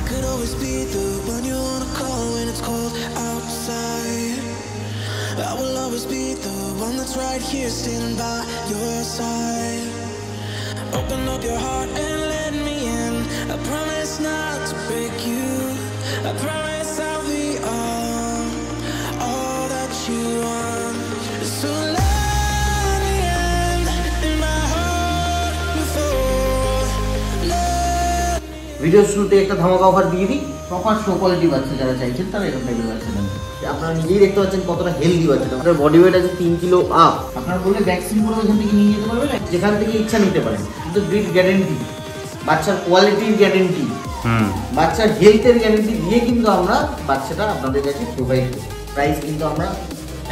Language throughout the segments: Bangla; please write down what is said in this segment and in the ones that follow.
could always be the one you wanna call when it's cold outside. I will always be the one that's right here standing by your side. Open up your heart and let me in. I promise not to break you. I promise I'll be all that you want. So let me in my heart before. Video শুরুতে একটা ধামাকা অফার দিয়ে দিই। প্রপার শো কোয়ালিটি বাচ্চা যারা চাইছেন তারা এরকম টাইপের বাচ্চা নেন। আপনারা নিজেই দেখতে পাচ্ছেন কতটা হেলদি বাচ্চাটা। আপনার বডি ওয়েট আছে 3 কিলো আপ। আপনারা বললে ভ্যাকসিন করে এখান থেকে নিয়ে যেতে পারবেন, যেখান থেকে ইচ্ছা নিতে পারেন। কিন্তু ব্রিড গ্যারেন্টি, বাচ্চার কোয়ালিটির গ্যারেন্টি, বাচ্চার হেলথের গ্যারেন্টি দিয়ে কিন্তু আমরা বাচ্চাটা আপনাদের কাছে প্রোভাইড করি। প্রাইস কিন্তু আমরা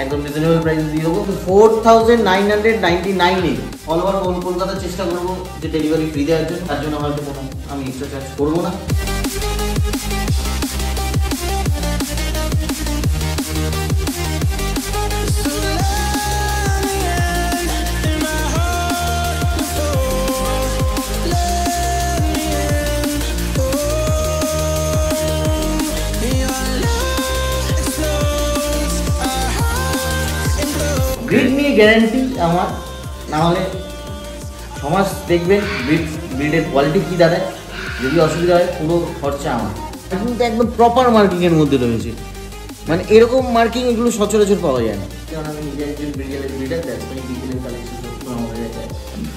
একদম রিজনেবল প্রাইস দিয়ে দেবো 4999 অল ওভার কলকাতা। চেষ্টা করবো যে ডেলিভারি ফ্রি দেওয়ার জন্য, তার জন্য হয়তো কোনো আমি এক্সট্রা চার্জ করবো না। ব্রিড নিয়ে গ্যারান্টি আমার, না হলে সমাজ দেখবেন ব্রিডের কোয়ালিটি কী দাঁড়ায়। যদি অসুবিধা হয় পুরো খরচা আমার। এখন তো একদম প্রপার মার্কিংয়ের মধ্যে রয়েছে, মানে এরকম মার্কিং এগুলো সচরাচর পাওয়া যায় না। কারণ আমি নিজে একজন ব্রিডার, ডিটেলের কালেকশন আমাদের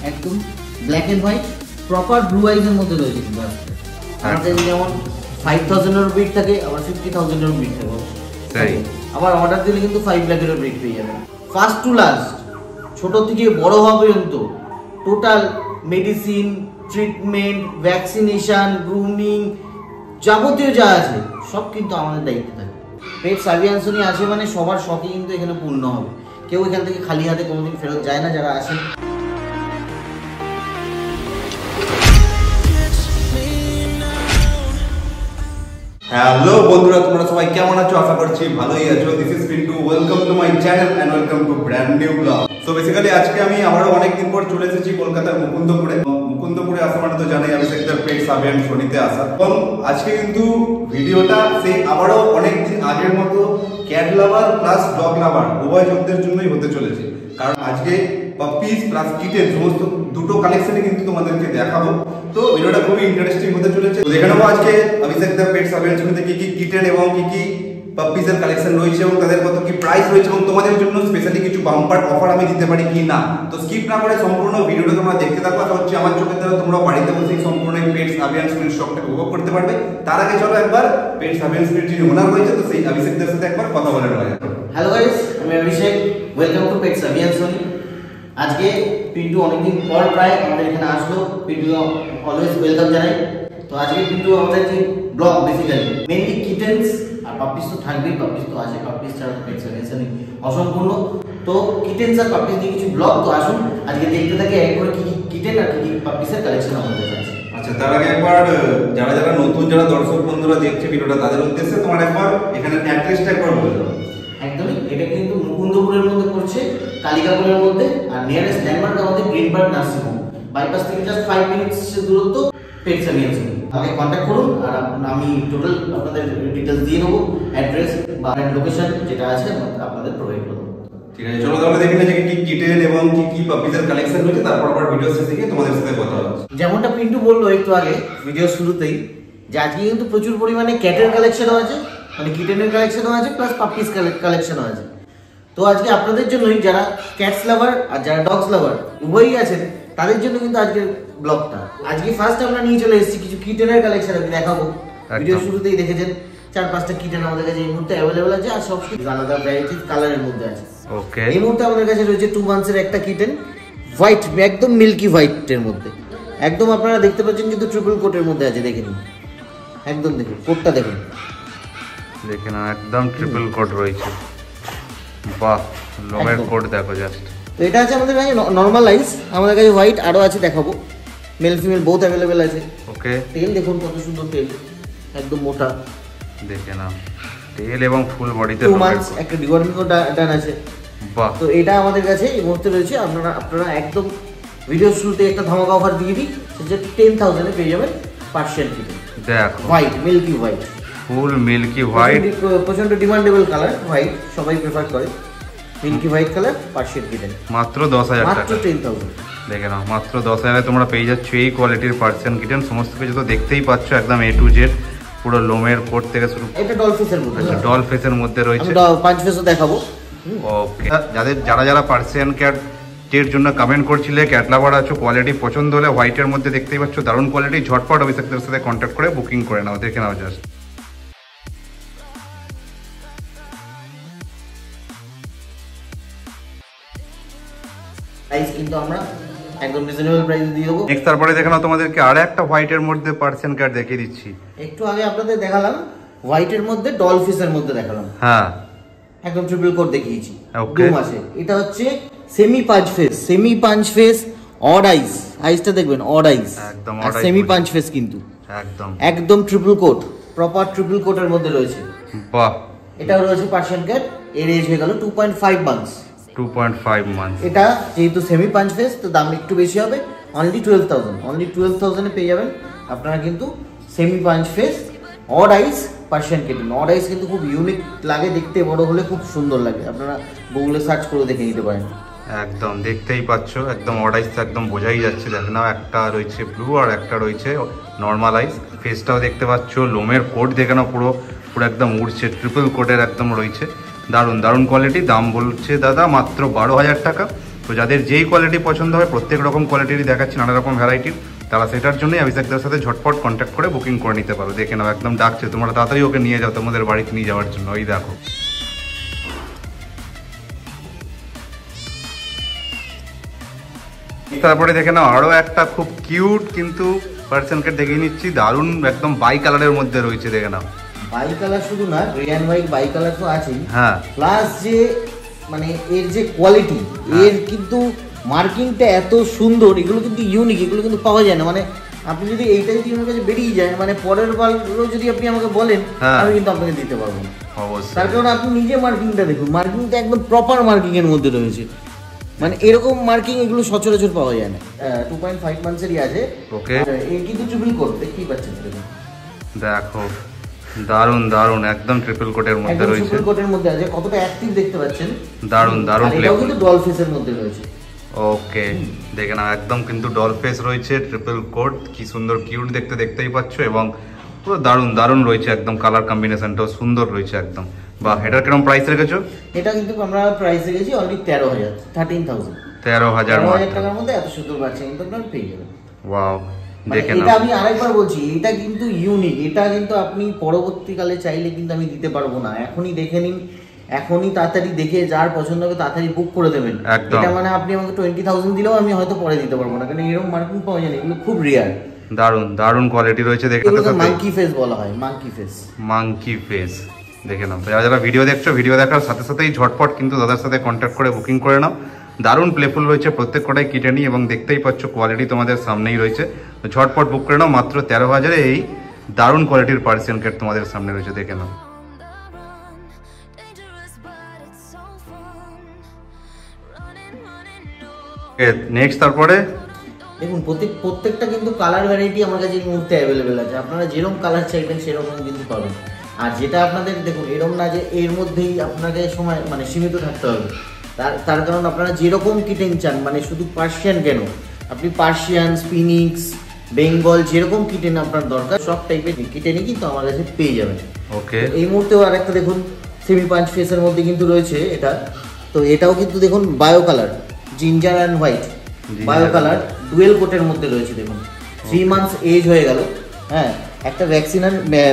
একদম black and white proper blue আইজের মধ্যে রয়েছে। কিন্তু আমাদের যেমন 5000-এর ব্রিড থাকে, আবার 50,000-এর ব্রিড থাকে। আবার অর্ডার দিলে কিন্তু 5 লাখেরও ব্রিড পেয়ে যাবেন। ফার্স্ট টু লাস্ট, ছোট থেকে বড় হওয়া পর্যন্ত total medicine, treatment, vaccination, grooming, যাবতীয় যা আছে সব কিন্তু আমাদের দায়িত্বে থাকে। পেট সার্ভিয়ান্সনি আছে মানে সবার শখই কিন্তু এখানে পূর্ণ হবে। কেউ এখান থেকে খালি হাতে কোনোদিন ফেরত যায় না যারা আসেন। হ্যালো বন্ধুরা, তোমরা সবাই কেমন আছো? আশা করছি ভালোই আছো। This is Pintu, welcome to my channel and welcome to brand new blog. So basically আজকে আমি আবারও অনেকদিন পর চলে এসেছি কলকাতার মুকুন্দপুরে আসা মানে তো জানাই আমি সেক্টর পেট সার্ভিয়ান শনিতে আসা। এবং আজকে কিন্তু ভিডিওটা সেই আবারও অনেকদিন আগের মতো ক্যাট লাভার প্লাস ডগ লাভার উভয় জনদের জন্যই হতে চলেছে। কারণ আজকে পাপিস প্লাস কিটেন সমস্ত দুটো কালেকশনে কিন্তু তোমাদেরকে দেখাবো। তো ভিডিওটা খুবই ইন্টারেস্টিং হতে চলেছে। তো দেখে নেবো আজকে অভিষেক দা পেট সার্ভিয়ান শনিতে কি কি কিটেন এবং কি কি পাপিসের কালেকশন রয়েছে এবং তাদের কত কি প্রাইস রয়েছে এবং তোমাদের জন্য স্পেশালি কিছু বাম্পার অফার আমি দিতে পারি কি না। তো স্কিপ না করে সম্পূর্ণ ভিডিওটা তোমরা দেখতে থাকো। আশা হচ্ছে আমার চোখের দ্বারা তোমরা বাড়িতে বসে সম্পূর্ণ পেট সার্ভিয়ান শনির শপটাকে উপভোগ করতে পারবে। তার আগে চলো একবার পেট সার্ভিয়ান শনির যিনি ওনার রয়েছে তো সেই অভিষেকদের সাথে একবার কথা বলে নেওয়া যাক। হ্যালো গাইস, আমি অভিষেক, ওয়েলকাম টু পেট সার্ভিয়ান শনি। আজকে পিন্টু অনেকদিন পর প্রায় আমাদের এখানে আসলো। পিন্টু অলওয়েজ ওয়েলকাম জানাই। তো আজকে পিন্টু আমাদের যে ব্লগ বেসিক্যালি মেইনলি কিটেন্স আর পাপিস তো থাকবেই, পাপিস তো আছে, পাপিস ছাড়া পেট সার্ভিয়ান অসম্পূর্ণ। তো কিটেন্স আর পাপিস নিয়ে কিছু ব্লগ। তো আসুন আজকে দেখতে থাকি একবার কি কি কিটেন আর কি কি পাপিসের কালেকশন আমাদের কাছে। আচ্ছা, তার আগে একবার যারা নতুন যারা দর্শক বন্ধুরা দেখছে ভিডিওটা তাদের উদ্দেশ্যে তোমার একবার এখানে অ্যাড্রেসটা একবার বলে দাও। একদমই, এটা কিন্তু মুকুন্দপুরের মধ্যে পড়ছে, কালিকাপুরের মধ্যে। আর নিয়ারেস্ট ল্যান্ডমার্ক আমাদের গ্রিনবার্গ নার্সিং হোম, বাইপাস থেকে জাস্ট 5 মিনিটস দূরত্ব পেট সার্ভিয়ান শনি। আমাকে কন্ট্যাক্ট করুন আর আমি টোটাল আপনাদের ডিটেলস দিয়ে দেবো, অ্যাড্রেস বা লোকেশন যেটা আছে আপনাদের প্রোভাইড করবো। ঠিক আছে, চলো তাহলে দেখে নেই যে কি কিটেন এবং কি কি পাপিসের কালেকশন রয়েছে, তারপর আবার ভিডিও শেষে গিয়ে তোমাদের সাথে কথা হচ্ছে। যেমনটা পিন্টু বললো একটু আগে ভিডিও শুরুতেই, যে আজকে কিন্তু প্রচুর পরিমাণে ক্যাটের কালেকশনও আছে, মানে কিটেনের কালেকশনও আছে, প্লাস পাপিস কালেকশনও আছে। তো আজকে আপনাদের জন্যই যারা ক্যাটস লাভার আর যারা ডগস লাভার উভয়ই আছেন তাদের জন্য কিন্তু আজকের ব্লগটা। আজকে ফার্স্ট আমরা নিয়ে চলে এসেছি কিছু কিটেনের কালেকশন আমি দেখাবো। ভিডিও শুরুতেই দেখেছেন 4-5টা কিটেন আমাদের কাছে এই মুহূর্তে অ্যাভেলেবল আছে, আর সব আলাদা ভ্যারাইটিস কালারের মধ্যে আছে। ওকে, এই মুহূর্তে আমাদের কাছে রয়েছে 2 মান্থসের একটা কিটেন, হোয়াইট, একদম মিল্কি হোয়াইটের মধ্যে। একদম আপনারা দেখতে পাচ্ছেন কিন্তু ট্রিপল কোটের মধ্যে আছে। দেখে নিন, একদম দেখুন কোটটা, দেখুন দেখে না, একদম ট্রিপল কোট রয়েছে। বাহ, লংয়ের কোট দেখো জাস্ট। তো এটা আছে আমাদের কাছে নরমালাইজ, আমাদের কাছে হোয়াইট আরো আছে, দেখাবো। মেল ফিমেল বোথ অ্যাভেলেবেল আছে। ওকে, টেল দেখুন কত সুন্দর টেল, একদম মোটা, দেখে না, টেল এবং ফুল বডিতে 2 মান্থস একটা ডিওয়ার্মিংও ডান আছে। বাহ, তো এটা আমাদের কাছে এই মুহূর্তে রয়েছে। আপনারা একদম ভিডিও শুরুতে একটা ধামাকা অফার দিয়ে দিই, সেটা 10,000 এ পেয়ে যাবেন পার্সিয়ান কিটেন। দেখো white, milky white, full milky white, প্রচন্ড ডিমান্ডেবল কালার হোয়াইট, সবাই প্রেফার করে milky white colour Persian kitten. মাত্র 10,000 মাত্র টাকা। 10,000। দেখে নাও, মাত্র 10,000 তোমরা পেয়ে যাচ্ছ এই কোয়ালিটির পার্সিয়ান কিটেন। সমস্ত কিছু তো দেখতেই পাচ্ছ, একদম A to Z, পুরো লোমের কোট থেকে শুরু। এটা ডল ফেসের মধ্যে, আচ্ছা, ডল ফেসের মধ্যে রয়েছে। পাঁচ ফেসও দেখাবো। ওকে, যারা পার্সিয়ান ক্যাট এর জন্য কমেন্ট করছিলে, ক্যাট লাভার আছো, কোয়ালিটি পছন্দ হলে হোয়াইটের মধ্যে দেখতেই পাচ্ছ দারুণ কোয়ালিটি, ঝটপট অভিষেকদের সাথে কন্ট্যাক্ট করে বুকিং করে নাও। দেখে নাও জাস্ট। প্রাইস কিন্তু আমরা একদম রিজনেবল প্রাইসে দিয়ে দেবো। নেক্সট তারপরে দেখে নাও, তোমাদেরকে আর একটা হোয়াইটের মধ্যে পার্সিয়ান ক্যাট দেখিয়ে দিচ্ছি। একটু আগে আপনাদের দেখালাম হোয়াইটের মধ্যে ডল ফেসের মধ্যে দেখালাম, হ্যাঁ একদম ট্রিপল কোট দেখিয়েছি। Okay. 2 মাসে এটা হচ্ছে সেমি পাঞ্চ ফেস, অড আইসটা দেখবেন, অড আইস, একদম আর odd eyes সেমি বলছি। পাঞ্চ ফেস কিন্তু একদম একদম ট্রিপল কোট, প্রপার ট্রিপল কোটের মধ্যে রয়েছে। বাহ। এটাও রয়েছে পার্সিয়ান ক্যাট, এর এজ হয়ে গেল 2.5 মান্থস। 2.5 মান্থ। এটা যেহেতু সেমি পাঞ্চ ফেস তো দাম একটু বেশি হবে, অনলি 12,000 এ পেয়ে যাবেন আপনারা কিন্তু সেমি পাঞ্চ ফেস অড আইস পার্সিয়ান কিটেন। অড আইস কিন্তু খুব ইউনিক লাগে দেখতে, বড় হলে খুব সুন্দর লাগে, আপনারা গুগলে সার্চ করে দেখে নিতে পারেন। একদম দেখতেই পাচ্ছ, একদম অড আইস একদম বোঝাই যাচ্ছে। দেখে নাও, একটা রয়েছে ব্লু আর একটা রয়েছে নর্মাল আইস। ফেসটাও দেখতে পাচ্ছ, লোমের কোট দেখে নাও, পুরো একদম উড়ছে, ট্রিপল কোটের একদম রয়েছে। দারুণ কোয়ালিটি। দাম বলছে দাদা মাত্র 12,000 টাকা। তো যাদের যেই কোয়ালিটি পছন্দ হয়, প্রত্যেক রকম কোয়ালিটিরই দেখাচ্ছি, নানা রকম ভ্যারাইটির, তারা সেটার জন্যই অভিষেকদের সাথে ঝটপট কন্ট্যাক্ট করে বুকিং করে নিতে পারো। দেখে নাও, একদম ডাকছে, তোমরা তাড়াতাড়ি ওকে নিয়ে যাও তোমাদের বাড়িতে নিয়ে যাওয়ার জন্য। ওই দেখো, তারপরে দেখে নাও আরো একটা খুব কিউট কিন্তু পার্সিয়ান ক্যাট দেখিয়ে নিচ্ছি। দারুণ একদম বাই কালারের মধ্যে রয়েছে। দেখে নাও, বাই কালার শুধু না, grey and white bicolour তো আছেই, হ্যাঁ, প্লাস যে মানে এর যে কোয়ালিটি, এর কিন্তু মার্কিংটা এত সুন্দর, এগুলো কিন্তু ইউনিক, এগুলো কিন্তু পাওয়া যায় না। মানে আপনি যদি এইটা যদি আমার কাছে বেরিয়ে যায়, মানে পরের বারগুলো যদি আপনি আমাকে বলেন, আমি কিন্তু আপনাকে দিতে পারবো না। অবশ্যই। তার কারণ আপনি নিজে মার্কিংটা দেখুন, মার্কিংটা একদম প্রপার মার্কিং এর মধ্যে রয়েছে, মানে এরকম মার্কিং এগুলো সচরাচর পাওয়া যায় না। 2.5 মান্থসেরই আছে। ওকে, এই কিন্তু ট্রিপল কোট দেখতেই পাচ্ছেন, দেখো দারুণ একদম ট্রিপল কোটের মধ্যে রয়েছে। ট্রিপল কোটের মধ্যে আছে, কতটা অ্যাক্টিভ দেখতে পাচ্ছেন। দারুণ এটাও কিন্তু ডল ফেসের মধ্যে রয়েছে। ওকে, দেখে নাও, একদম কিন্তু ডল ফেস রয়েছে, ট্রিপল কোট, কি সুন্দর কিউট দেখতেই পাচ্ছ, এবং পুরো দারুণ রয়েছে, একদম কালার কম্বিনেশনটাও সুন্দর রয়েছে একদম। বাহ, এটার কিরকম প্রাইস রেখেছো? এটা কিন্তু আমরা প্রাইস রেখেছি অনলি 13,000 13,000 টাকার মধ্যে এত সুন্দর বাচ্চা কিন্তু আপনারা পেয়ে যাবেন। ওয়াও, দেখে এটা নাও, আমি আরেকবার বলছি, এটা কিন্তু ইউনিক, এটা কিন্তু আপনি পরবর্তীকালে চাইলে কিন্তু আমি দিতে পারবো না। এখনই দেখে নিন, এখনই তাড়াতাড়ি দেখে যার পছন্দ হবে তাড়াতাড়ি বুক করে দেবেন। এটা মানে আপনি আমাকে 20,000 দিলেও আমি হয়তো পরে দিতে পারবো না, কারণ এরকম মার্কিং পাওয়া যায় না, এগুলো খুব রেয়ার। দারুণ কোয়ালিটি রয়েছে। দেখতে মাঙ্কি ফেস বলা হয়, মাঙ্কি ফেস। দেখে নাও, যারা ভিডিও দেখছো, ভিডিও দেখার সাথে সাথেই ঝটপট কিন্তু দাদার সাথে কন্ট্যাক্ট করে বুকিং করে নাও। দারুণ প্লেফুল রয়েছে, প্রত্যেক কটাই কিটেনি, এবং দেখতেই পাচ্ছ কোয়ালিটি তোমাদের সামনেই রয়েছে। তো ঝটপট বুক করে নাও, মাত্র 13,000 এই দারুণ কোয়ালিটির পার্সিয়ান ক্যাট তোমাদের সামনে রয়েছে। দেখে নাও। নেক্সট তারপরে দেখুন, প্রত্যেকটা কিন্তু কালার ভ্যারাইটি আমার কাছে এই মুহূর্তে অ্যাভেলেবেল আছে, আপনারা যেরকম কালার চাইবেন সেরকম কিন্তু পাবেন। আর যেটা আপনাদের দেখুন, এরকম না যে এর মধ্যেই আপনাকে সময় মানে সীমিত থাকতে হবে, তার কারণ আপনারা যেরকম কিটেন চান, মানে শুধু পার্সিয়ান কেন, আপনি পার্সিয়ান, স্পিনিক্স, বেঙ্গল, যেরকম কিটেন আপনার দরকার সব টাইপের কিটেনই কিন্তু আমার কাছে পেয়ে যাবেন। ওকে, এই মুহূর্তেও আর একটা দেখুন সেমি পাঞ্চ ফেসের মধ্যে কিন্তু রয়েছে এটা। তো এটাও কিন্তু দেখুন bio colour, ginger and white bio colour, dual কোটের মধ্যে রয়েছে। দেখুন 3 মান্থস এজ হয়ে গেল, হ্যাঁ, একটা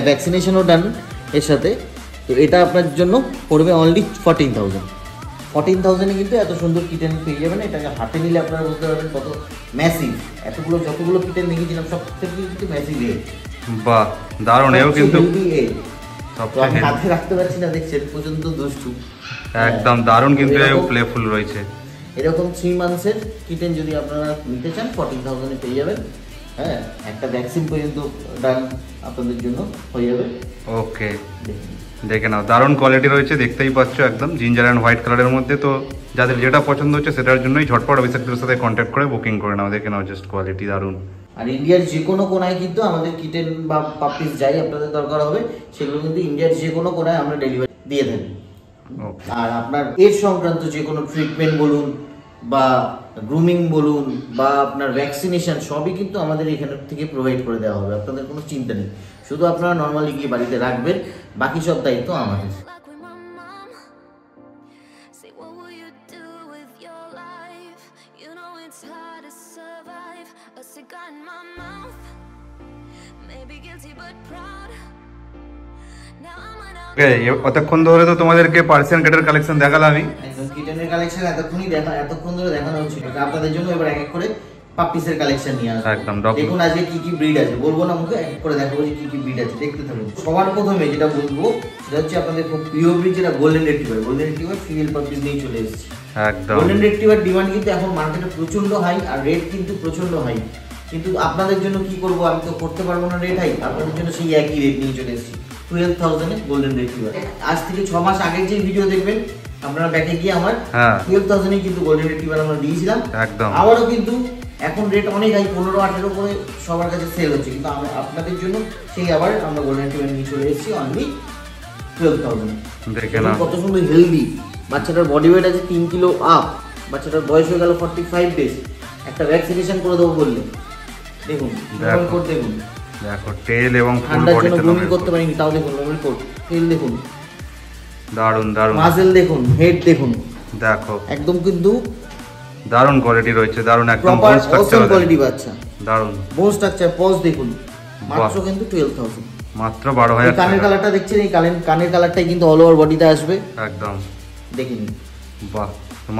ভ্যাকসিনেশনও ডান এর সাথে। তো এটা আপনার জন্য পড়বে অনলি 14,000 কিন্তু এত সুন্দর কিটেন পেয়ে যাবেন। এটাকে হাতে নিলে আপনারা বুঝতে পারবেন কত ম্যাসিভ। যতগুলো কিটেন দেখেছিলাম সব থেকে কিন্তু ম্যাসিভ এ। বাহ, দারুণ। এও কিন্তু আমি হাতে রাখতে পারছি না, দেখছেন পর্যন্ত দুষ্টু, একদম দারুণ, কিন্তু এও প্লেফুল রয়েছে। এরকম 3 মান্থসের কিটেন যদি আপনারা নিতে চান 14,000 এ পেয়ে যাবেন। হ্যাঁ, একটা ভ্যাকসিন পর্যন্ত ডান আপনাদের জন্য হয়ে যাবে। ওকে, দেখে নাও, দারুণ কোয়ালিটি রয়েছে, দেখতেই পাচ্ছ, একদম জিঞ্জার অ্যান্ড হোয়াইট কালারের মধ্যে। তো যাদের যেটা পছন্দ হচ্ছে সেটার জন্যই ঝটপট অভিষেকদের সাথে কন্ট্যাক্ট করে বুকিং করে নাও। দেখে নাও জাস্ট কোয়ালিটি দারুণ। আর ইন্ডিয়ার যে কোনো কোনায় কিন্তু আমাদের কিটেন বা পাপিস যাই আপনাদের দরকার হবে সেগুলো কিন্তু ইন্ডিয়ার যে কোনো কোনায় আমরা ডেলিভারি দিয়ে থাকি। আর আপনার এর সংক্রান্ত যে কোনো ট্রিটমেন্ট বলুন বা গ্রুমিং বলুন বা আপনার ভ্যাকসিনেশন সবই কিন্তু আমাদের এখান থেকে প্রোভাইড করে দেওয়া হবে, আপনাদের কোনো চিন্তা নেই। শুধু আপনারা নর্মালি গিয়ে বাড়িতে রাখবেন, বাকি সব দায়িত্ব আমাদের। অতক্ষণ ধরে তো তোমাদেরকে পার্সিয়ান ক্যাটের কালেকশন দেখালাম আমি, একদম কিটেনের কালেকশন এতক্ষণ ধরে দেখানো হচ্ছিল। আপনাদের জন্য এবার এক এক করে পাপিসের কালেকশন নিয়ে আসবো। একদম দেখুন আজকে কি কি ব্রিড আছে, বলবো না মুখে, এক এক করে দেখাবো যে কি কি ব্রিড আছে, দেখতে থাকুন। সবার প্রথমে যেটা বলবো সেটা হচ্ছে আপনাদের খুব প্রিয় ব্রিড যেটা golden retriever. Golden retriever female puppies নিয়ে চলে এসেছে। একদম গোল্ডেন রিট্রিভার ডিমান্ড কিন্তু এখন মার্কেটে প্রচন্ড হাই আর রেট কিন্তু প্রচন্ড হাই, কিন্তু আপনাদের জন্য কি করব, আমি তো করতে পারবো না রেট হাই, আপনাদের জন্য সেই একই রেট নিয়ে চলে এসেছি 12,000 এ গোল্ডেন রিট্রিভার। আজ থেকে 6 মাস আগের যে ভিডিও দেখবেন আপনারা ব্যাকে গিয়ে আমার 12,000 এ কিন্তু গোল্ডেন রিট্রিভার আমরা দিয়েছিলাম। একদম আবারও কিন্তু এখন রেট অনেক হাই, 15-18 করে সবার কাছে সেল হচ্ছে, কিন্তু আপনাদের জন্য সেই আবার আমরা গোল্ডেন রিট্রিভার নিয়ে চলে এসেছি অনলি 12,000। দেখে না কত সুন্দর হেলদি, বাচ্চাটার বডি ওয়েট আছে 3 কিলো আপ, বাচ্চাটার বয়স হয়ে গেল 45 ডেজ, একটা ভ্যাকসিনেশন করে দেবো বললে। দেখুন কোট, দেখুন দেখো টেল এবং ফুল ঠান্ডার জন্য বডিতে গ্রুমিং করতে পারিনি তাও দেখুন লোমের কোট, টেল দেখুন, দারুন দারুন মাজেল দেখুন, হেড দেখুন, দেখো একদম কিন্তু দারুন কোয়ালিটি রয়েছে, দারুন একদম প্রপার বোন স্ট্রাকচার কোয়ালিটি বাচ্চা, দারুন বোন স্ট্রাকচার, পজ দেখুন, মাত্র কিন্তু 12,000। মাত্র 12,000 কানের কালারটা দেখছেন, এই কানের কালারটাই কিন্তু অল ওভার বডিতে আসবে, একদম দেখুন বাহ।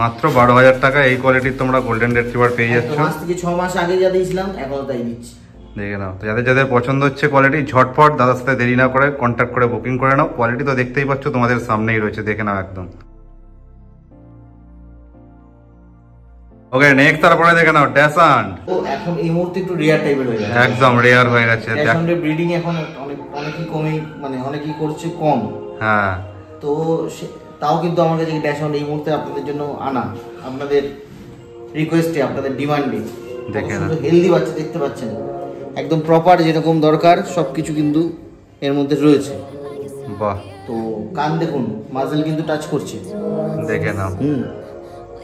মাত্র 12,000 টাকা এই কোয়ালিটির তোমরা গোল্ডেন রিট্রিভার পেয়ে যাচ্ছ। 5 থেকে 6 মাস আগে যা দিয়েছিলাম এখনো তাই দিচ্ছি। দেখে নাও, তো যাদের যাদের পছন্দ হচ্ছে কোয়ালিটি ঝটপট দাদার সাথে দেরি না করে কন্ট্যাক্ট করে বুকিং করে নাও। কোয়ালিটি তো দেখতেই পাচ্ছ তোমাদের সামনেই রয়েছে, দেখে নাও একদম। ওকে নেক্সট, তারপরে দেখে নাও ড্যাসান্ড। ও এখন এই মুহূর্তে একটু রেয়ার টাইপের হয়ে গেছে, একদম রেয়ার হয়ে গেছে। ড্যাসান্ডের ব্রিডিং এখন অনেকই কমে, মানে অনেকই করছে কম। হ্যাঁ তো তাও কিন্তু আমার কাছে ড্যাসান্ড এই মুহূর্তে আপনাদের জন্য আনা, আপনাদের রিকোয়েস্টে, আপনাদের ডিমান্ডে। দেখে না হেলদি বাচ্চা দেখতে পাচ্ছেন, একদম প্রপার যেরকম দরকার সবকিছু কিন্তু এর মধ্যে রয়েছে। বাহ, তো কান দেখুন, মাজেল কিন্তু টাচ করছে, দেখে নাও।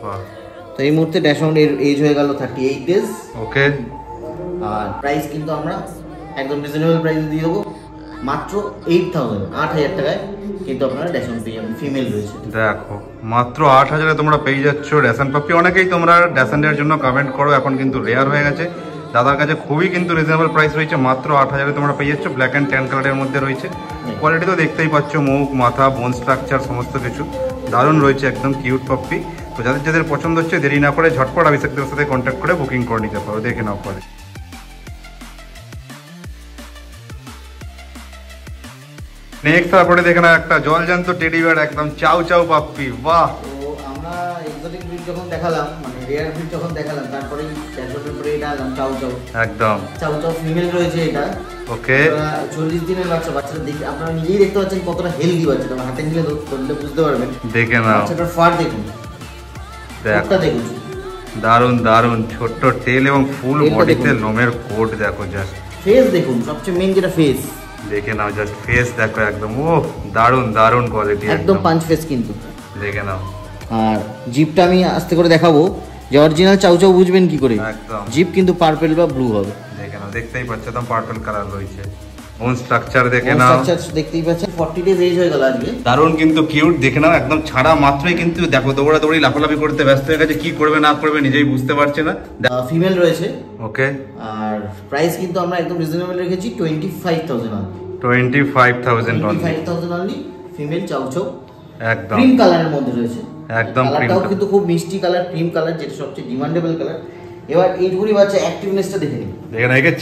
বাহ, তো এই মুহূর্তে ড্যাসান্ডের এজ হয়ে গেল 38 ডেজ। ওকে, আর প্রাইস কিন্তু আমরা একদম রিজনেবল প্রাইসে দিয়ে দেবো, মাত্র 8,000 টাকায় কিন্তু আপনারা ড্যাসান্ড পেয়ে যাবেন, ফিমেল রয়েছে। দেখো মাত্র 8,000-এ তোমরা পেয়ে যাচ্ছ ড্যাসান্ড পাপি। অনেকেই তোমরা ড্যাসান্ডের জন্য কমেন্ট করো, এখন কিন্তু রেয়ার হয়ে গেছে। দাদার কাছে খুবই কিন্তু রিজনেবল প্রাইস রয়েছে, মাত্র 8,000-এ তোমরা পেয়ে যাচ্ছ। ব্ল্যাক অ্যান্ড ট্যান কালারের মধ্যে রয়েছে। কোয়ালিটি তো দেখতেই পাচ্ছ, মুখ মাথা বোন স্ট্রাকচার সমস্ত কিছু দারুণ রয়েছে, একদম কিউট পাপ্পি। তো যাদের যাদের পছন্দ হচ্ছে দেরি না করে ঝটপট অভিষেকদের সাথে কন্ট্যাক্ট করে বুকিং করে নিতে পারো, দেখে নাও পরে। নেক্সট তারপরে দেখে নাও একটা জলজান্ত টেডি বিয়ার, একদম চাউ চাউ পাপ্পি। বাহ, তো আমরা এক্সোটিক ব্রিড যখন দেখালাম, মানে রেয়ার ব্রিড যখন দেখালাম, তারপরেই ড্যাসান্ডের পরে এটা আনলাম চাউ চাউ। একদম চাউ চাউ ফিমেল রয়েছে এটা। ওকে, 40 দিনের বাচ্চাটা দেখে আপনারা নিজেই দেখতে পাচ্ছেন কতটা হেলদি বাচ্চাটা, হাতে নিলে ধরলে বুঝতে পারবেন। দেখে নাও বাচ্চাটার ফার দেখুন, দেখুন দারুন দারুন, ছোট্ট টেল এবং ফুল বডিতে লোমের কোট দেখো, জাস্ট ফেস দেখুন, সবচেয়ে মেইন যেটা ফেস, দেখে নাও জাস্ট ফেস দেখো একদম, ও দারুন দারুন কোয়ালিটি, একদম পাঞ্চ ফেস কিন্তু। দেখে নাও। আর জিপটা আমি আস্তে করে দেখাবো যে অরিজিনাল চাউ চাউ বুঝবেন কি করে, একদম জিপ কিন্তু পার্পল বা ব্লু হবে। দেখে নাও, দেখতেই পাচ্ছ একদম পার্পল কালার রয়েছে। বোন স্ট্রাকচার দেখে বোন নাও, স্ট্রাকচার দেখতেই পাচ্ছেন, 40 ডেজ এজ হয়ে গেল আজকে। দারুন কিন্তু কিউট, দেখে নাও একদম ছাড়া মাত্রই কিন্তু দেখো দৌড়াদৌড়ি লাফালাফি করতে ব্যস্ত হয়ে গেছে, কি করবে না করবে নিজেই বুঝতে পারছে না। ফিমেল রয়েছে। ওকে, আর প্রাইস কিন্তু আমরা একদম রিজনেবল রেখেছি 25,000 অনলি। 25,000 অনলি ফিমেল চাউ চাউ, একদম ক্রিম কালারের মধ্যে রয়েছে। একদম কালারটাও কিন্তু খুব মিষ্টি কালার, ক্রিম কালার, যেটা সবচেয়ে ডিমান্ডেবল কালার। এবার এইটুকুনি বাচ্চা অ্যাক্টিভনেসটা দেখে নিন। দেখেন একে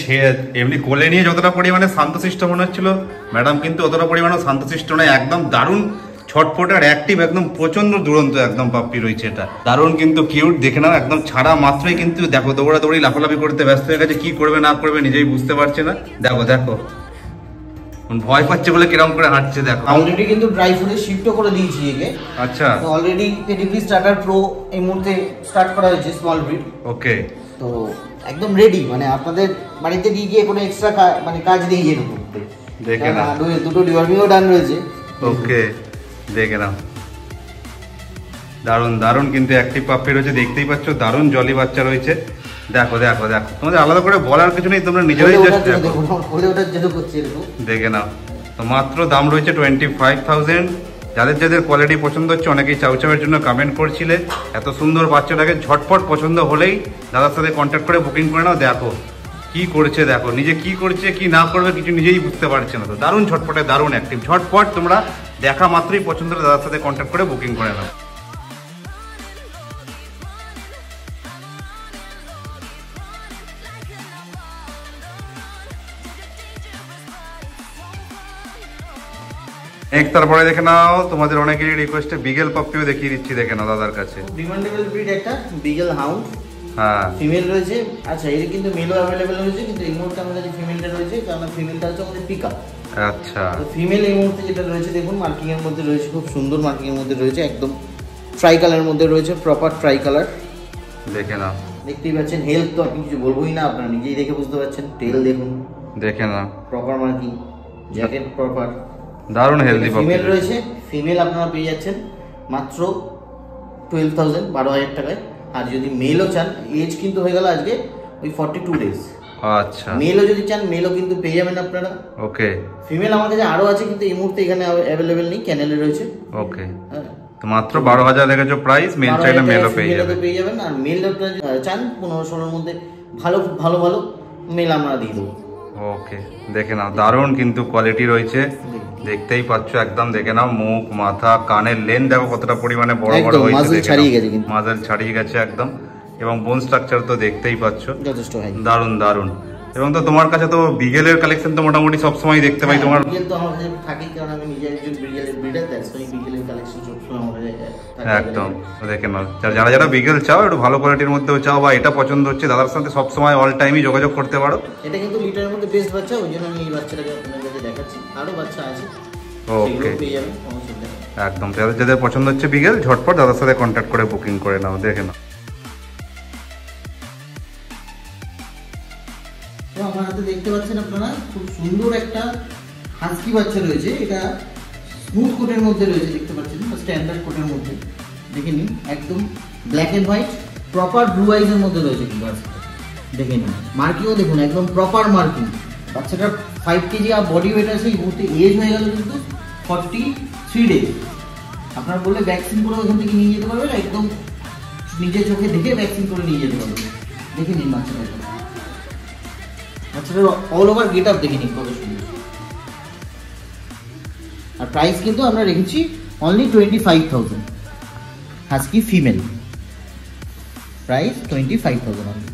এমনি কোলে নিয়ে যতটা পরিমাণে শান্তশিষ্ট মনে হচ্ছিল, ম্যাডাম কিন্তু অতটা পরিমাণে শান্তশিষ্ট নয়, একদম দারুণ ছটফট আর অ্যাক্টিভ, একদম প্রচন্ড দুরন্ত একদম পাপ্পি রয়েছে এটা। দারুণ কিন্তু কিউট, দেখে নাও একদম ছাড়া মাত্রই কিন্তু দেখো দৌড়াদৌড়ি লাফালাফি করতে ব্যস্ত হয়ে গেছে, কি করবে না করবে নিজেই বুঝতে পারছে না। দেখো দেখো ভয় পাচ্ছে বলে কিরকম করে হাঁটছে দেখো। অলরেডি কিন্তু ড্রাই ফুডে শিফটও করে দিয়েছি একে। আচ্ছা, অলরেডি পেডিগ্রি স্টার্টার প্রো এই মুহূর্তে স্টার্ট করা হয়েছে, স্মল ব্রিড। ওকে, তো একদম রেডি, মানে আপনাদের বাড়িতে দিয়ে গিয়ে কোনো এক্সট্রা মানে কাজ নেই এরকম। দেখে না, দুটো ডিওয়ার্মিংও ডান রয়েছে। ওকে, দেখে নাও, দারুণ দারুণ কিন্তু অ্যাক্টিভ পাপ্পি রয়েছে, দেখতেই পাচ্ছ দারুণ জলি বাচ্চা রয়েছে। দেখো দেখো দেখো, তোমাদের আলাদা করে বলার কিছু নেই, তোমরা নিজেরাই জাস্ট দেখে নাও। তো মাত্র দাম রয়েছে 25,000। যাদের যাদের কোয়ালিটি পছন্দ হচ্ছে, অনেকেই চাউচাউয়ের জন্য কমেন্ট করছিলে, এত সুন্দর বাচ্চাটাকে ঝটপট পছন্দ হলেই দাদার সাথে কন্ট্যাক্ট করে বুকিং করে নাও। দেখো কি করছে, দেখো নিজে কি করছে কি না করবে কিছু নিজেই বুঝতে পারছে না। তো দারুণ ঝটপটে দারুণ অ্যাক্টিভ, ঝটপট তোমরা দেখা মাত্রই পছন্দ হলে দাদার সাথে কন্ট্যাক্ট করে বুকিং করে নাও। তারপরে দেখে নাও, তোমাদের অনেকেরই রিকোয়েস্টে বিগেল পাপ্পিও দেখিয়ে দিচ্ছি, দেখে নাও দাদার কাছে। ডিমান্ডেবল ব্রিড একটা বিগেল হাউন্ড, হ্যাঁ ফিমেল রয়েছে। আচ্ছা, এর কিন্তু মেলও অ্যাভেলেবেল রয়েছে, কিন্তু এই মুহূর্তে আমাদের কাছে ফিমেলটা রয়েছে, কারণ ফিমেলটা হচ্ছে আমাদের পিকআপ। আচ্ছা, তো ফিমেল এই মুহূর্তে যেটা রয়েছে দেখুন, মার্কিং এর মধ্যে রয়েছে, খুব সুন্দর মার্কিং এর মধ্যে রয়েছে, একদম ট্রাই কালার মধ্যে রয়েছে, প্রপার ট্রাই কালার। দেখে নাও, দেখতেই পাচ্ছেন, হেলথ তো আপনি কিছু বলবোই না, আপনারা নিজেই দেখে বুঝতে পারছেন। টেল দেখুন, দেখে নাও, প্রপার মার্কিং, জ্যাকেট প্রপার, দারুণ হেলদি পাপ্পি। ফিমেল রয়েছে, ফিমেল আপনারা পেয়ে যাচ্ছেন মাত্র 12,000, 12,000 টাকায়। আর যদি মেলও চান, এজ কিন্তু হয়ে গেল আজকে ওই 42 ডেজ। আচ্ছা, মেলও যদি চান, মেলও কিন্তু পেয়ে যাবেন আপনারা। ওকে, ফিমেল আমার কাছে আরো আছে, কিন্তু এই মুহূর্তে এখানে অ্যাভেলেবেল নেই, ক্যানেলে রয়েছে। ওকে, হ্যাঁ, তো মাত্র 12,000 দেখেছো প্রাইস, মেল চাইলে মেলও পেয়ে যাবেন। আর মেল আপনারা চান 1500-16 মধ্যে ভালো ভালো ভালো মেল আমরা দিয়ে দেবো। ওকে, দেখে নাও, দারুণ কিন্তু কোয়ালিটি রয়েছে, দেখতেই পাচ্ছ একদম। দেখে নাও মুখ, মাথা, কানের লেন দেখো কতটা পরিমাণে বড় বড় হয়েছে, মাঝের ছাড়িয়ে গেছে একদম। এবং বোন স্ট্রাকচার তো দেখতেই পাচ্ছ, যথেষ্ট ভাই, দারুণ দারুণ। এবং তো তোমার কাছে তো বিগেলের কালেকশন তো মোটামুটি সবসময় দেখতে পাই তোমার। বিগেল তো আমার কাছে থাকেই, কারণ আমি নিজে একজন বিগেলের ব্রিডার, দ্যাটস ওয়াই বিগেলের কালেকশন সবসময় আমার কাছে থাকে। একদম, দেখে নাও, যারা যারা বিগেল চাও, একটু ভালো কোয়ালিটির মধ্যেও চাও, বা এটা পছন্দ হচ্ছে, দাদার সাথে সবসময় অল টাইমই যোগাযোগ করতে পারো। এটা কিন্তু লিটারের মধ্যে বেস্ট বাচ্চা, ওই জন্য আমি এই বাচ্চাটাকে আপনাদের কাছে দেখাচ্ছি। আরো বাচ্চা আছে, ওকে, পেয়ে যাবেন, কোনো চিন্তা নেই। একদম, যাদের যাদের পছন্দ হচ্ছে বিগেল, ঝটপট দাদার সাথে কন্ট্যাক্ট করে বুকিং করে নাও। দেখে নাও, তো আমার হাতে দেখতে পাচ্ছেন আপনারা, খুব সুন্দর একটা হাস্কি বাচ্চা রয়েছে। এটা স্মুথ কোটের মধ্যে রয়েছে, দেখতে পাচ্ছেন, স্ট্যান্ডার্ড কোটের মধ্যে। দেখে নিন, একদম black and white, proper blue আইজের মধ্যে রয়েছে কিন্তু বাচ্চাটা। দেখে নিন, মার্কিংও দেখুন, একদম প্রপার মার্কিং। বাচ্চাটার 5 কেজি আর বডি ওয়েট আছে, এই মুহূর্তে এজ হয়ে গেল কিন্তু 43 ডেজ। আপনার বললে ভ্যাকসিন করে ওখান থেকে নিয়ে যেতে পারবেন, একদম নিজের চোখে দেখে ভ্যাকসিন করে নিয়ে যেতে পারবেন। দেখে নিন বাচ্চাটা, বাচ্চাটার অল ওভার গেট আপ দেখে নিন কত সুন্দর। আর প্রাইস কিন্তু আমরা রেখেছি only 25,000, husky female, price 25,000 only.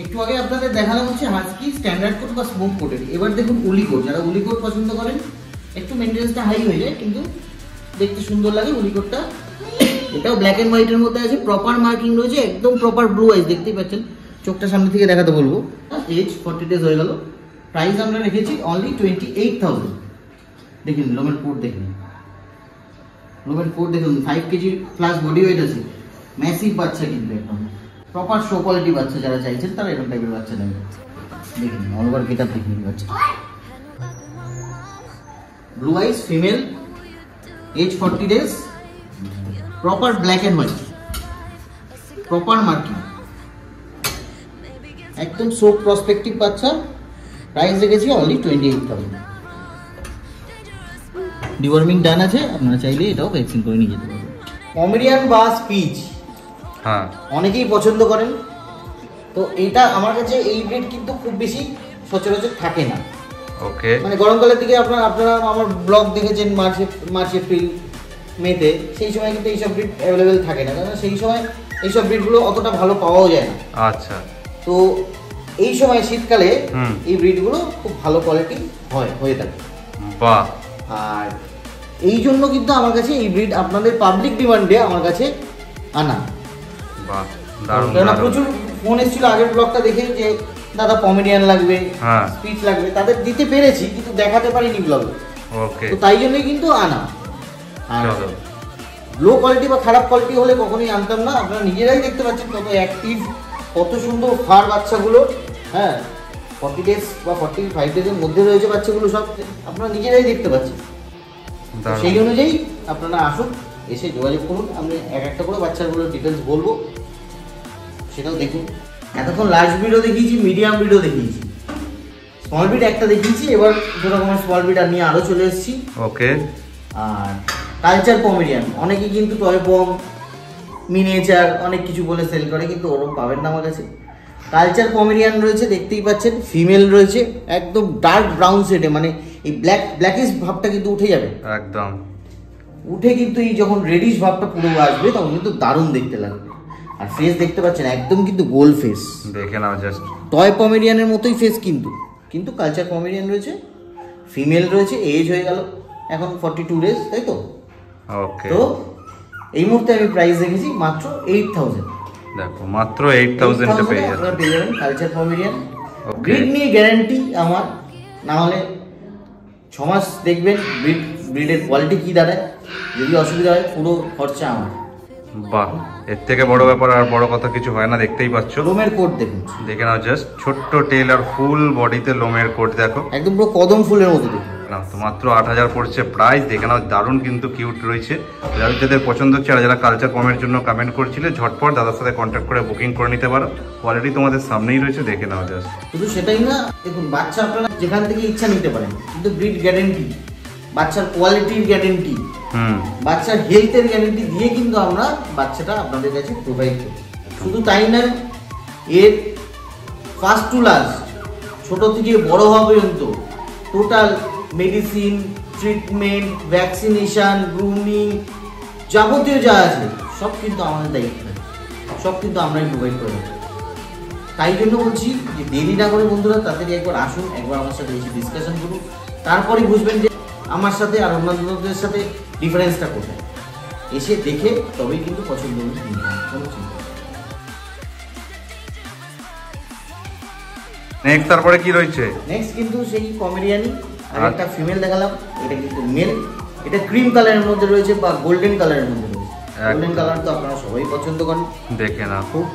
একটু আগে আপনাদের দেখালাম হচ্ছে হাস্কি স্ট্যান্ডার্ড কোট বা স্মোক কোটের। এবার দেখুন উলি কোট, যারা উলি কোট পছন্দ করেন, একটু মেনটেন্সটা হাই হয়ে যায় কিন্তু দেখতে সুন্দর লাগে উলি কোটটা। এটাও ব্ল্যাক এন্ড হোয়াইটের মধ্যে আছে, প্রপার মার্কিং রয়েছে, একদম প্রপার ব্লু আইজ, দেখতেই পাচ্ছেন। চোখটা সামনে থেকে দেখাতে বলবো। এজ 40 ডেজ হয়ে গেল। প্রাইস আমরা রেখেছি অনলি 28,000। দেখুন লোমের কোট, দেখুন লোমের কোট দেখুন, 5 কেজি প্লাস বডি ওয়েট আছে, ম্যাসিভ বাচ্চা কিন্তু একদম প্রপার শো কোয়ালিটি বাচ্চা। যারা চাইছেন তারা এরকম টাইপের বাচ্চা নেবেন। দেখুন অল ওভার গেট আপ দেখুন বাচ্চা, blue eyes, female, age 40 days, proper black and white, proper marking, একদম সো প্রসপেক্টিভ বাচ্চা। প্রাইস রেখেছি অনলি 28,000। ডিওয়ার্মিং ডান আছে, আপনারা চাইলে এটাও ভ্যাকসিন করে নিয়ে যেতে পারবেন। পমেরিয়ান বা স্পিচ, হ্যাঁ, অনেকেই পছন্দ করেন। তো এটা আমার কাছে এই ব্রিড কিন্তু খুব বেশি সচরাচর থাকে না। ওকে, মানে গরমকালের দিকে আপনারা আমার ব্লগ দেখেছেন মার্চ এপ্রিল মেতে, সেই সময় কিন্তু এইসব ব্রিড অ্যাভেলেবেল থাকে না, কারণ সেই সময় এইসব ব্রিডগুলো অতটা ভালো পাওয়াও যায় না। আচ্ছা, তো এই সময় শীতকালে এই ব্রিডগুলো খুব ভালো কোয়ালিটি হয়ে থাকে। বাহ, আর এই জন্য কিন্তু আমার কাছে এই ব্রিড আপনাদের পাবলিক ডিমান্ডে আমার কাছে আনা। বাহ, দারুণ কারণ দারুণ। প্রচুর ফোন এসেছিল আগের ব্লগটা দেখে যে দাদা পমেরিয়ান লাগবে, হ্যাঁ, স্পিচ লাগবে, তাদের দিতে পেরেছি কিন্তু দেখাতে পারিনি ব্লগে। ওকে, তো তাই জন্যই কিন্তু আনা। আর চলো, লো কোয়ালিটি বা খারাপ কোয়ালিটি হলে কখনোই আনতাম না। আপনারা নিজেরাই দেখতে পাচ্ছেন কত অ্যাক্টিভ, কত সুন্দর ফার বাচ্চাগুলো। হ্যাঁ, 40 ডেজ বা 45 ডেজের মধ্যে রয়েছে বাচ্চাগুলো, সব আপনারা নিজেরাই দেখতে পাচ্ছেন। সেই অনুযায়ী আপনারা আসুন, এসে যোগাযোগ করুন। আমি এক একটা করে বাচ্চাগুলোর ডিটেলস বলবো, সেটাও দেখুন। এতক্ষণ লার্জ ব্রিডও দেখিয়েছি, মিডিয়াম ব্রিডও দেখিয়েছি, স্মল ব্রিড একটা দেখিয়েছি। এবার দু রকমের স্মল ব্রিড আর নিয়ে আরও চলে এসেছি। ওকে। আর কালচার পমেরিয়ান, অনেকেই কিন্তু টয় পম, মিনিয়েচার অনেক কিছু বলে সেল করে, কিন্তু ওরকম পাবেন না আমার কাছে। কালচার পমেরিয়ান রয়েছে, দেখতেই পাচ্ছেন, ফিমেল রয়েছে, একদম ডার্ক ব্রাউন শেডে, মানে এই ব্ল্যাকিশ ভাবটা কিন্তু উঠে যাবে একদম, উঠে কিন্তু এই যখন রেডিশ ভাবটা পুরো আসবে তখন কিন্তু দারুণ দেখতে লাগবে। আর ফেস দেখতে পাচ্ছেন একদম কিন্তু গোল ফেস, দেখে নাও জাস্ট টয় পমেরিয়ানের মতোই ফেস, কিন্তু কালচার পমেরিয়ান রয়েছে, ফিমেল রয়েছে, এজ হয়ে গেল এখন 42 ডেজ, তাই তো? ওকে। তো এই মুহূর্তে আমি প্রাইস রেখেছি মাত্র 8000। দেখো মাত্র 8000 এ পেয়ে যাবেন কালচার পমেরিয়ান। ব্রিড নিয়ে গ্যারান্টি আমার, না হলে 6 মাস দেখবেন ব্রিডের কোয়ালিটি কি দাঁড়ায়। যদি অসুবিধা হয় পুরো খরচা আমার। বাহ, এর থেকে বড় ব্যাপার আর বড় কথা কিছু হয় না। দেখতেই পাচ্ছ লোমের কোট দেখুন, দেখে নাও জাস্ট, ছোট্ট টেল আর ফুল বডিতে লোমের কোট দেখো, একদম পুরো কদম ফুলের মতো দেখুন। তো মাত্র 8000 পড়ছে প্রাইস। দেখে নাও দারুণ কিন্তু কিউট রয়েছে। যাদের পছন্দ হচ্ছে আর যারা কালচার পমের জন্য কমেন্ট করছিলে, ঝটপট দাদার সাথে কন্ট্যাক্ট করে বুকিং করে নিতে পারো। কোয়ালিটি তোমাদের সামনেই রয়েছে, দেখে নাও জাস্ট। শুধু সেটাই না, দেখুন বাচ্চা আপনারা যেখান থেকে ইচ্ছা নিতে পারেন, কিন্তু ব্রিড গ্যারেন্টি, বাচ্চার কোয়ালিটির গ্যারেন্টি, বাচ্চার হেলথের গ্যারেন্টি দিয়ে কিন্তু আমরা বাচ্চাটা আপনাদের কাছে প্রোভাইড করি। শুধু তাই নয়, এর ফার্স্ট টু লাস্ট, ছোট থেকে বড় হওয়া পর্যন্ত total medicine, treatment, vaccination, grooming, যাবতীয় যা আছে সব কিন্তু আমাদের দায়িত্ব, সব কিন্তু আমরাই প্রোভাইড করে। তাই জন্য বলছি যে দেরি না করে বন্ধুরা তাড়াতাড়ি একবার আসুন, একবার আমার সাথে এসে ডিসকাশন করুন, তারপরেই বুঝবেন যে আমার সাথে আর অন্যান্যদের সাথে ডিফারেন্সটা কোথায়। এসে দেখে তবেই কিন্তু পছন্দ হবে, কোনো চিন্তা। নেক্সট তারপরে কি রয়েছে? নেক্সট কিন্তু সেই পমেরিয়ানি, আর একটা ফিমেল দেখালাম, এটা কিন্তু মেল। এটা ক্রিম কালারের মধ্যে রয়েছে বা গোল্ডেন কালারের মধ্যে রয়েছে। গোল্ডেন কালার তো আপনারা সবাই পছন্দ করেন। দেখে না খুব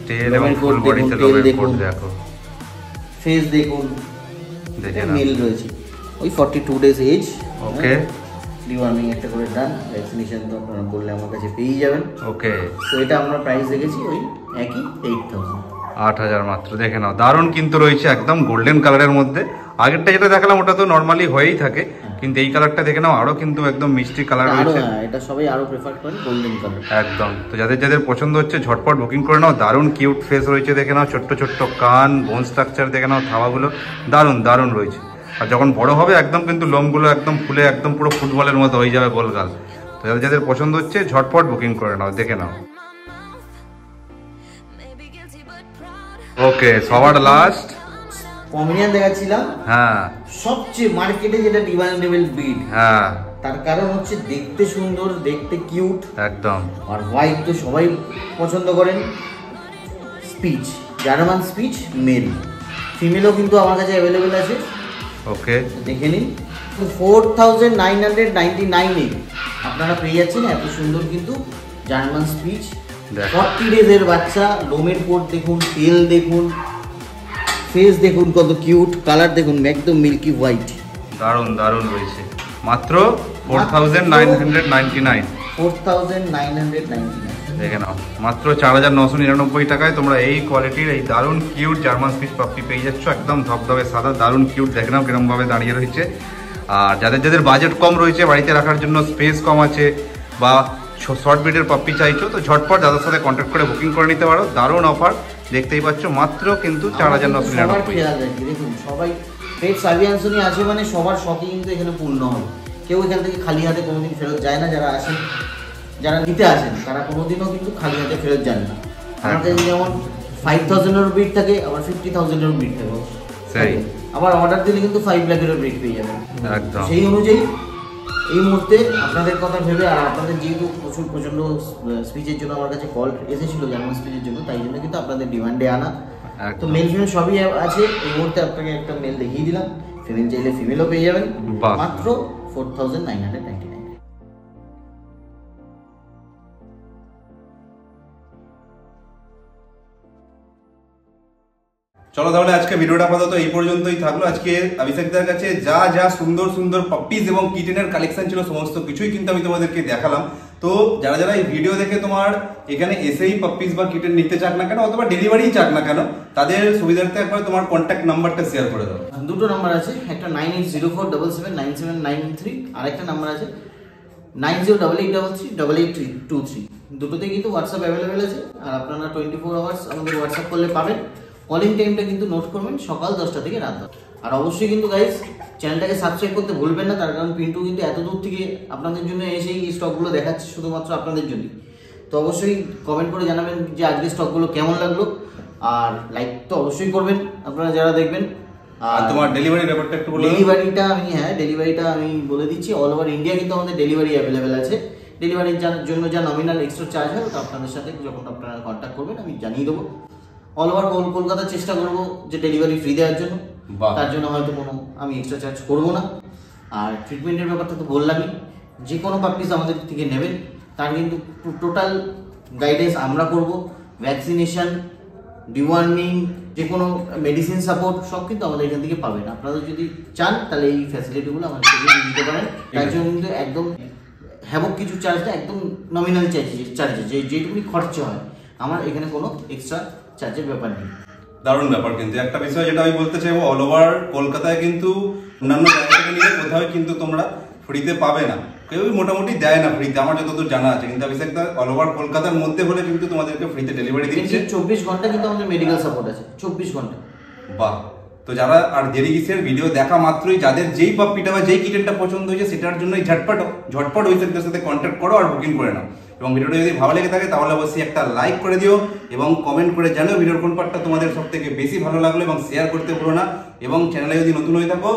টেল এবং ফুল বডিতে লোমের কোট দেখো, ফেস দেখুন, দেখে না মেল রয়েছে, ওই 42 ডেজ এজ। ওকে। ডিওয়ার্মিং একটা করে ডান, ভ্যাকসিনেশন তো আপনারা বললে আমার কাছে পেয়ে যাবেন। ওকে। তো এটা আমরা প্রাইস রেখেছি ওই একই 8000 মাত্র। দেখে নাও দারুণ কিন্তু রয়েছে, একদম গোল্ডেন কালারের মধ্যে। আগেরটা যেটা দেখালাম ওটা তো নরমালি হয়েই থাকে, কিন্তু এই কালারটা দেখে নাও আরো কিন্তু একদম মিষ্টি কালার রয়েছে। এটা সবাই আরো প্রেফার করেন গোল্ডেন কালার একদম। তো যাদের যাদের পছন্দ হচ্ছে ঝটপট বুকিং করে নাও। দারুণ কিউট ফেস রয়েছে, দেখে নাও, ছোট্ট ছোট্ট কান, বোন স্ট্রাকচার দেখে নাও, থাবাগুলো দারুণ দারুণ রয়েছে। আর যখন বড় হবে একদম কিন্তু লোমগুলো একদম ফুলে একদম পুরো ফুটবলের মতো হয়ে যাবে গোলগাল। তো যাদের যাদের পছন্দ হচ্ছে ঝটপট বুকিং করে নাও, দেখে নাও। ওকে, সবার লাস্ট পমেরিয়ান দেখাচ্ছিলাম। হ্যাঁ, সবচেয়ে মার্কেটে যেটা ডিমান্ডেবল ব্রিড। হ্যাঁ, তার কারণ হচ্ছে দেখতে সুন্দর, দেখতে কিউট, একদম। আর হোয়াইট তো সবাই পছন্দ করেন। স্পিচ, জার্মান স্পিচ মেল, ফিমেলও কিন্তু আমার কাছে অ্যাভেলেবেল আছে। ওকে, দেখে নিন। 4999 আপনারা পেয়ে যাচ্ছেন এত সুন্দর কিন্তু জার্মান স্পিচ। 40 ডেজের বাচ্চা, লোমের কোট দেখুন, তেল দেখুন, ফেস দেখুন কত কিউট, কালার দেখুন একদম মিল্কি হোয়াইট, দারুণ দারুণ রয়েছে। মাত্র 4999। 4999 দেখে নাও, মাত্র 4999 টাকায় তোমরা এই কোয়ালিটির এই দারুণ কিউট জার্মান স্পিচ পাপ্পি পেয়ে যাচ্ছ, একদম ধবধবে সাদা, দারুণ কিউট। দেখে নাও কিরকম ভাবে দাঁড়িয়ে রয়েছে। আর যাদের যাদের বাজেট কম রয়েছে, বাড়িতে রাখার জন্য স্পেস কম আছে, বা শর্ট ব্রিডের পাপ্পি চাইছো, তো ঝটপট দাদার সাথে কন্ট্যাক্ট করে বুকিং করে নিতে পারো। দারুণ অফার, দেখতেই পাচ্ছ, মাত্র কিন্তু 4999। দেখুন সবাই পেট সার্ভিয়ান্সনি আছে মানে সবার শখই কিন্তু এখানে পূর্ণ হবে। কেউ এখান থেকে খালি হাতে কোনোদিন ফেরত যায় না। যারা আসেন, যারা নিতে আসেন, তারা কোনোদিনও কিন্তু খালি হাতে ফেরত যান না। আমাদের যেমন 5000-এর ব্রিড থাকে, আবার 50,000-এর ব্রিড থাকে, সেই আবার অর্ডার দিলে কিন্তু 5 লাখেরও ব্রিড পেয়ে যাবেন। একদম সেই অনুযায়ী এই মুহূর্তে আপনাদের কথা ভেবে, আর আপনাদের যেহেতু প্রচণ্ড স্পিচের জন্য আমার কাছে কল এসেছিল জার্মান স্পিচের জন্য, তাই জন্য কিন্তু আপনাদের ডিমান্ডে আনা। তো মেল ফিমেল সবই আছে। এই মুহূর্তে আপনাকে একটা মেল দেখিয়ে দিলাম, ফিমেল চাইলে ফিমেলও পেয়ে যাবেন মাত্র 4999। চলো তাহলে আজকে ভিডিওটা আপাতত এই পর্যন্তই থাকলো। আজকে অভিষেকদার কাছে যা যা সুন্দর সুন্দর পাপ্পিজ এবং কিটেনের কালেকশন ছিল সমস্ত কিছুই কিন্তু আমি তোমাদেরকে দেখালাম। তো যারা যারা এই ভিডিও দেখে তোমার এখানে এসেই পাপ্পিজ বা কিটেন নিতে চাক না কেন অথবা ডেলিভারি চাক না কেন, তাদের সুবিধার্থে একবার তোমার কন্ট্যাক্ট নাম্বারটা শেয়ার করে দাও। দুটো নাম্বার আছে, একটা 9804779793, আর একটা নাম্বার আছে 9088338823। দুটোতেই কিন্তু হোয়াটসঅ্যাপ অ্যাভেলেবেল আছে। আর আপনারা 24 আওয়ার্স আমাদের হোয়াটসঅ্যাপ করলে পাবেন। কলিং টাইমটা কিন্তু নোট করবেন, সকাল 10টা থেকে রাত 10টা। আর অবশ্যই কিন্তু গাইস চ্যানেলটাকে সাবস্ক্রাইব করতে ভুলবেন না, তার কারণ পিন্টু কিন্তু এত দূর থেকে আপনাদের জন্য এসেই এই স্টকগুলো দেখাচ্ছে শুধুমাত্র আপনাদের জন্য। তো অবশ্যই কমেন্ট করে জানাবেন যে আজকে স্টকগুলো কেমন লাগলো, আর লাইক তো অবশ্যই করবেন আপনারা যারা দেখবেন। আর তোমার ডেলিভারি ব্যাপারটা একটু বলো। ডেলিভারিটা আমি বলে দিচ্ছি, অল ওভার ইন্ডিয়া কিন্তু আমাদের ডেলিভারি অ্যাভেলেবেল আছে। ডেলিভারির জন্য যা নমিনাল এক্সট্রা চার্জ হয় ওটা আপনাদের সাথে যখন আপনারা কন্ট্যাক্ট করবেন আমি জানিয়ে দেবো। অল ওভার কলকাতার চেষ্টা করবো যে ডেলিভারি ফ্রি দেওয়ার জন্য, তার জন্য হয়তো কোনো আমি এক্সট্রা চার্জ করবো না। আর ট্রিটমেন্টের ব্যাপারটা তো বললামই, যে কোনো পাপ্পিস আমাদের থেকে নেবেন তার কিন্তু টোটাল গাইডেন্স আমরা করব। ভ্যাকসিনেশন, ডিওয়ার্মিং, যে কোনো মেডিসিন সাপোর্ট সব কিন্তু আমাদের এখান থেকে পাবেন। আপনারা যদি চান তাহলে এই ফ্যাসিলিটিগুলো আমাদের থেকে নিতে পারেন। তার জন্য কিন্তু একদম হ্যাবক কিছু চার্জটা একদম নমিনাল চার্জে যেটুকুনি খরচা হয়, আমার এখানে কোনো এক্সট্রা চার্জের ব্যাপার নেই। দারুণ ব্যাপার। কিন্তু একটা বিষয় যেটা আমি বলতে চাইবো, অল ওভার কলকাতায় কিন্তু অন্যান্য জায়গা থেকে নিলে কোথাও কিন্তু তোমরা ফ্রিতে পাবে না, কেউ মোটামুটি দেয় না ফ্রিতে, আমার যতদূর জানা আছে। কিন্তু অভিষেকদা অল ওভার কলকাতার মধ্যে হলে কিন্তু তোমাদেরকে ফ্রিতে ডেলিভারি দিচ্ছে। 24 ঘন্টা কিন্তু আমাদের মেডিকেল সাপোর্ট আছে, 24 ঘন্টা। বাহ। তো যারা আর দেরি কিসের, ভিডিও দেখা মাত্রই যাদের যেই পাপ্পিটা বা যেই কিটেনটা পছন্দ হয়েছে সেটার জন্যই ঝটপট অভিষেকদের সাথে কন্ট্যাক্ট করো আর বুকিং করে নাও। এবং ভিডিওটা যদি ভালো লেগে থাকে তাহলে অবশ্যই একটা লাইক করে দিও এবং কমেন্ট করে জানাও ভিডিওর কোন পার্টটা তোমাদের সব থেকে বেশি ভালো লাগলো, এবং শেয়ার করতে ভুলো না। এবং চ্যানেলে যদি নতুন হয়ে থাকো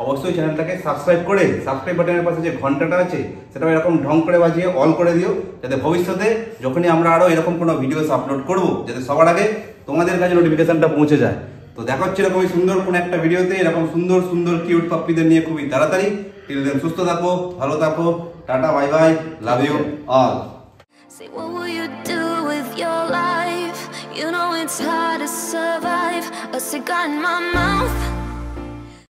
অবশ্যই চ্যানেলটাকে সাবস্ক্রাইব করে সাবস্ক্রাইব বাটনের পাশে যে ঘন্টাটা আছে সেটা এরকম ঢং করে বাজিয়ে অল করে দিও, যাতে ভবিষ্যতে যখনই আমরা আরো এরকম কোনো ভিডিওস আপলোড করবো যাতে সবার আগে তোমাদের কাছে নোটিফিকেশনটা পৌঁছে যায়। তো দেখা হচ্ছে এরকম সুন্দর কোন একটা ভিডিওতে এরকম সুন্দর সুন্দর কিউট পাপ্পিদের নিয়ে খুবই তাড়াতাড়ি। টিল দেন সুস্থ থাকো, ভালো থাকো, tata, bye bye, love you all. Say, what will you do with your life? You know it's hard to survive. A cigar in my mouth,